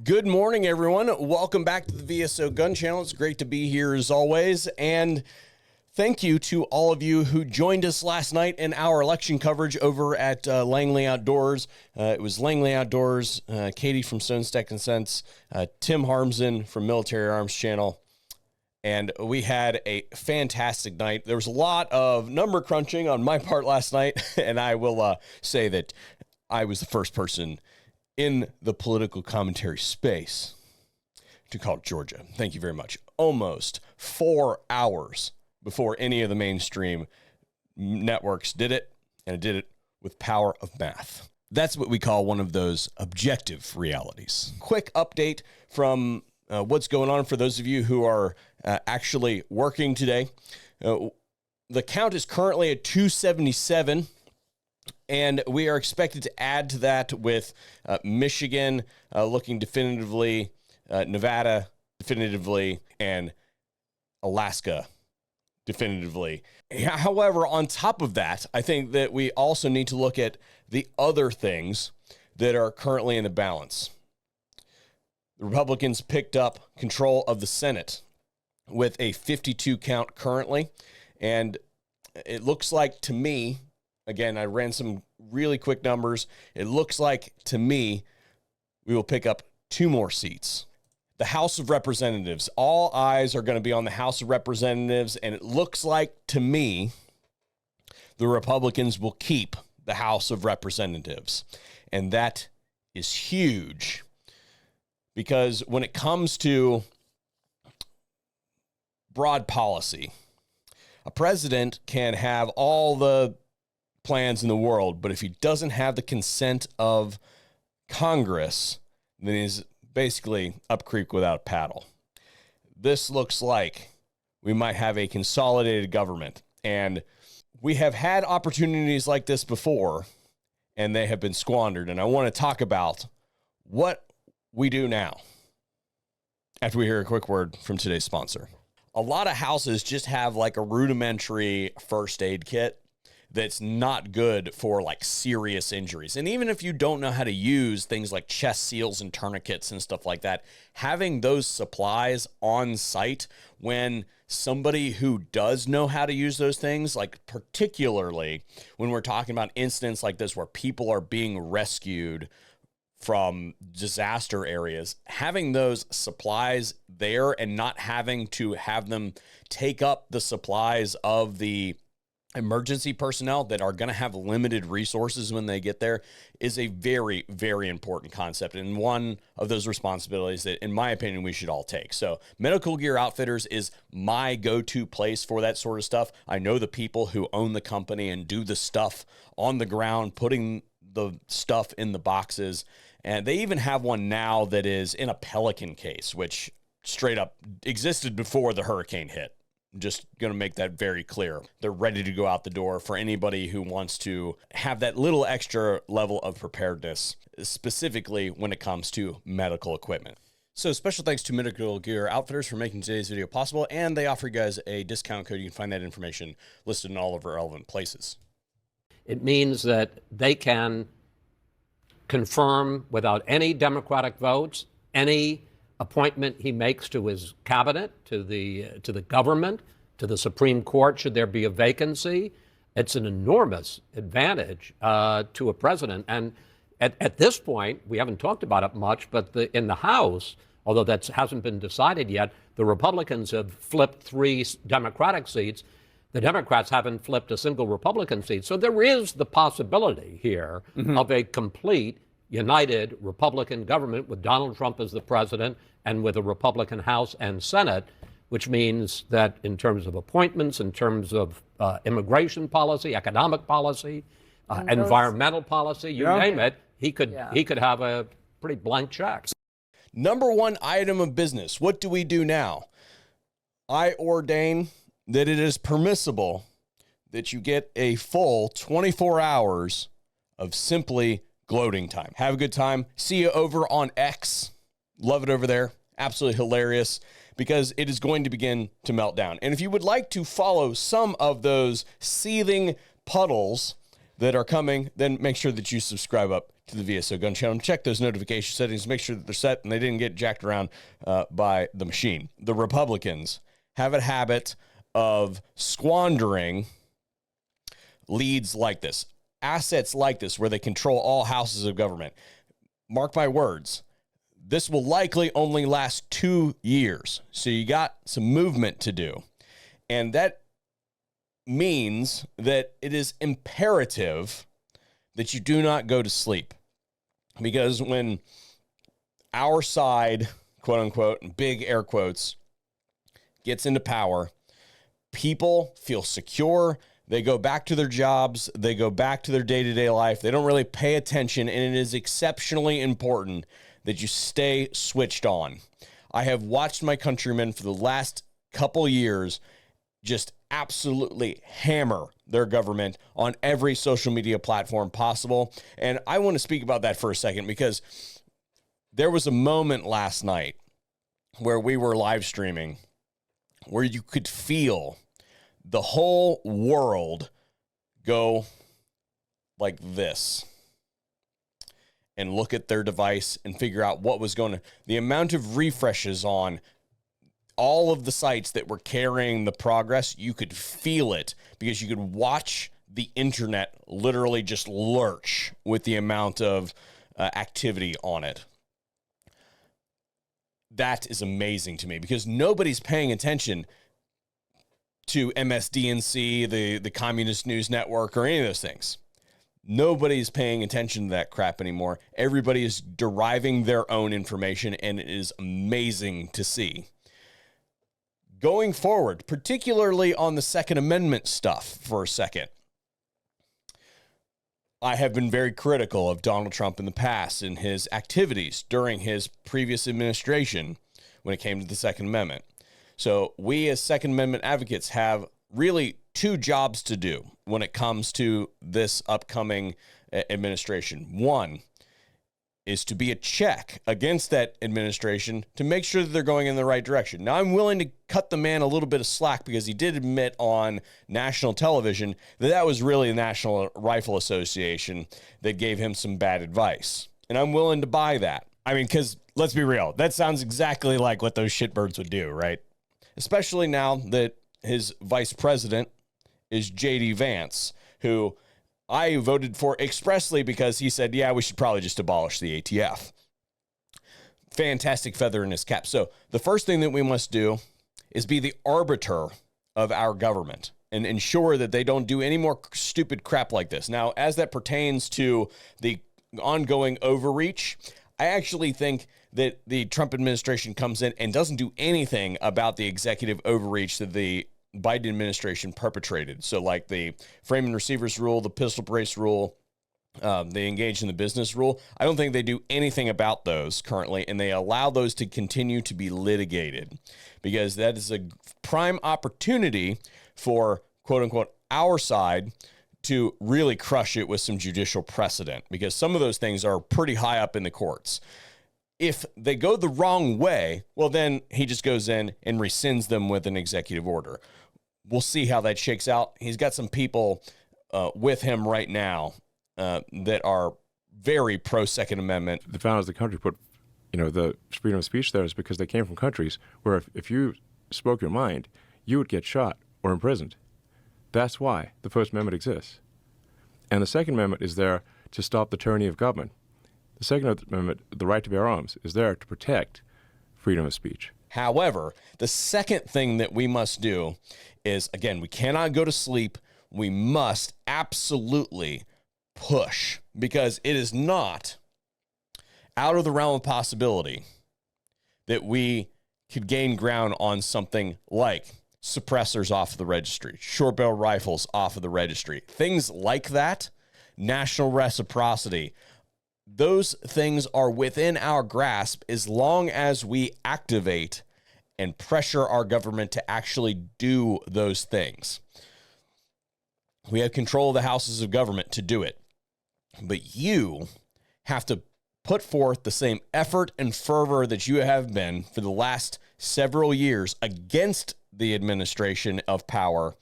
Good morning, everyone. Welcome back to the VSO Gun Channel. It's great to be here as always. And thank you to all of you who joined us last night in our election coverage over at Langley Outdoors. It was Langley Outdoors, Katie from Stone Stack and Sense, Tim Harmsen from Military Arms Channel. And we had a fantastic night. There was a lot of number crunching on my part last night. And I will say that I was the first person in the political commentary space to call Georgia. Thank you very much. Almost 4 hours before any of the mainstream networks did it, and it did it with power of math. That's what we call one of those objective realities. Quick update from what's going on for those of you who are actually working today. The count is currently at 277. And we are expected to add to that with Michigan looking definitively, Nevada definitively, and Alaska definitively. However, on top of that, I think that we also need to look at the other things that are currently in the balance. The Republicans picked up control of the Senate with a 52 count currently, and it looks like to me, again, I ran some really quick numbers. It looks like, to me, we will pick up 2 more seats. The House of Representatives. All eyes are going to be on the House of Representatives, and it looks like, to me, the Republicans will keep the House of Representatives. And that is huge, because when it comes to broad policy, a president can have all the plans in the world, but if he doesn't have the consent of Congress, then he's basically up creek without a paddle. This looks like we might have a consolidated government, and we have had opportunities like this before, and they have been squandered. And I want to talk about what we do now after we hear a quick word from today's sponsor. A lot of houses just have like a rudimentary first aid kit that's not good for like serious injuries. And even if you don't know how to use things like chest seals and tourniquets and stuff like that, having those supplies on site when somebody who does know how to use those things, like particularly when we're talking about incidents like this where people are being rescued from disaster areas, having those supplies there and not having to have them take up the supplies of the emergency personnel that are going to have limited resources when they get there is a very, very important concept, and one of those responsibilities that, in my opinion, we should all take. So Medical Gear Outfitters is my go-to place for that sort of stuff. I know the people who own the company and do the stuff on the ground, putting the stuff in the boxes, and they even have one now that is in a Pelican case, which straight up existed before the hurricane hit. Just going to make that very clear. They're ready to go out the door for anybody who wants to have that little extra level of preparedness, specifically when it comes to medical equipment. So special thanks to Medical Gear Outfitters for making today's video possible, and they offer you guys a discount code. You can find that information listed in all of our relevant places. It means that they can confirm without any Democratic votes any appointment he makes to his cabinet, to the government, to the Supreme Court, should there be a vacancy. It's an enormous advantage to a president. And at this point, we haven't talked about it much, but in the House, although that hasn't been decided yet, the Republicans have flipped 3 Democratic seats. The Democrats haven't flipped a single Republican seat. So there is the possibility here of a complete united Republican government with Donald Trump as the president and with a Republican House and Senate, which means that in terms of appointments, in terms of immigration policy, economic policy, environmental policy, you name it, he could have a pretty blank check. Number one item of business. What do we do now? I ordain that it is permissible that you get a full 24 hours of simply gloating time. Have a good time. See you over on X. Love it over there. Absolutely hilarious, because it is going to begin to melt down. And if you would like to follow some of those seething puddles that are coming, then make sure that you subscribe up to the VSO Gun Channel and check those notification settings, make sure that they're set and they didn't get jacked around by the machine. The Republicans have a habit of squandering leads like this, assets like this, where they control all houses of government. Mark my words, this will likely only last 2 years. So you got some movement to do. And that means that it is imperative that you do not go to sleep. Because when our side, quote unquote, big air quotes, gets into power, people feel secure. They go back to their jobs. They go back to their day-to-day life. They don't really pay attention, and it is exceptionally important that you stay switched on. I have watched my countrymen for the last couple years just absolutely hammer their government on every social media platform possible. And I want to speak about that for a second, because there was a moment last night where we were live streaming where you could feel the whole world go like this and look at their device and figure out what was going to, the amount of refreshes on all of the sites that were carrying the progress, you could feel it, because you could watch the internet literally just lurch with the amount of activity on it. That is amazing to me, because nobody's paying attention to MSDNC, the Communist News Network, or any of those things. Nobody's paying attention to that crap anymore. Everybody is deriving their own information, and it is amazing to see. Going forward, particularly on the Second Amendment stuff for a second, I have been very critical of Donald Trump in the past and his activities during his previous administration when it came to the Second Amendment. So we as Second Amendment advocates have really two jobs to do when it comes to this upcoming administration. One is to be a check against that administration to make sure that they're going in the right direction. Now, I'm willing to cut the man a little bit of slack, because he did admit on national television that that was really the National Rifle Association that gave him some bad advice. And I'm willing to buy that. I mean, because let's be real, that sounds exactly like what those shitbirds would do, right? Especially now that his vice president is J.D. Vance, who I voted for expressly because he said, yeah, we should probably just abolish the ATF. Fantastic feather in his cap. So the first thing that we must do is be the arbiter of our government and ensure that they don't do any more stupid crap like this. Now, as that pertains to the ongoing overreach, I actually think that the Trump administration comes in and doesn't do anything about the executive overreach that the Biden administration perpetrated. So like the frame and receivers rule, the pistol brace rule, they engage in the business rule. I don't think they do anything about those currently, and they allow those to continue to be litigated, because that is a prime opportunity for, quote unquote, our side to really crush it with some judicial precedent, because some of those things are pretty high up in the courts. If they go the wrong way, well, then he just goes in and rescinds them with an executive order. We'll see how that shakes out. He's got some people with him right now that are very pro Second Amendment. The founders of the country put, the freedom of speech there is because they came from countries where if you spoke your mind, you would get shot or imprisoned. That's why the First Amendment exists. And the Second Amendment is there to stop the tyranny of government. The Second Amendment, the right to bear arms, is there to protect freedom of speech. However, the second thing that we must do is, again, we cannot go to sleep. We must absolutely push, because it is not out of the realm of possibility that we could gain ground on something like suppressors off of the registry, short barrel rifles off of the registry, things like that, national reciprocity. Those things are within our grasp as long as we activate and pressure our government to actually do those things. We have control of the houses of government to do it. But you have to put forth the same effort and fervor that you have been for the last several years against the administration of power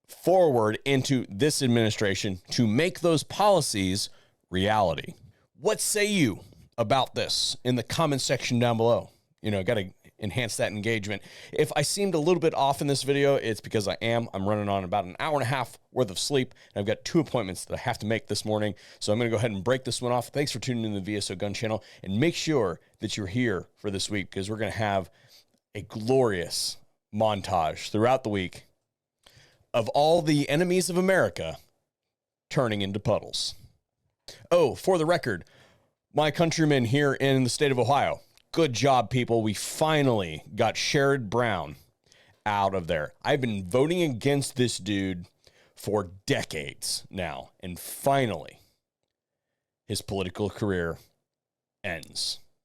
forward into this administration to make those policies reality. What say you about this in the comment section down below? You know, got to enhance that engagement. If I seemed a little bit off in this video, it's because I'm running on about an hour and a half worth of sleep, and I've got 2 appointments that I have to make this morning. So I'm going to go ahead and break this one off. Thanks for tuning in to the VSO Gun Channel, and make sure that you're here for this week, because we're going to have a glorious montage throughout the week of all the enemies of America turning into puddles. Oh, for the record, my countrymen here in the state of Ohio, good job, people. We finally got Sherrod Brown out of there. I've been voting against this dude for decades now, and finally, his political career ends.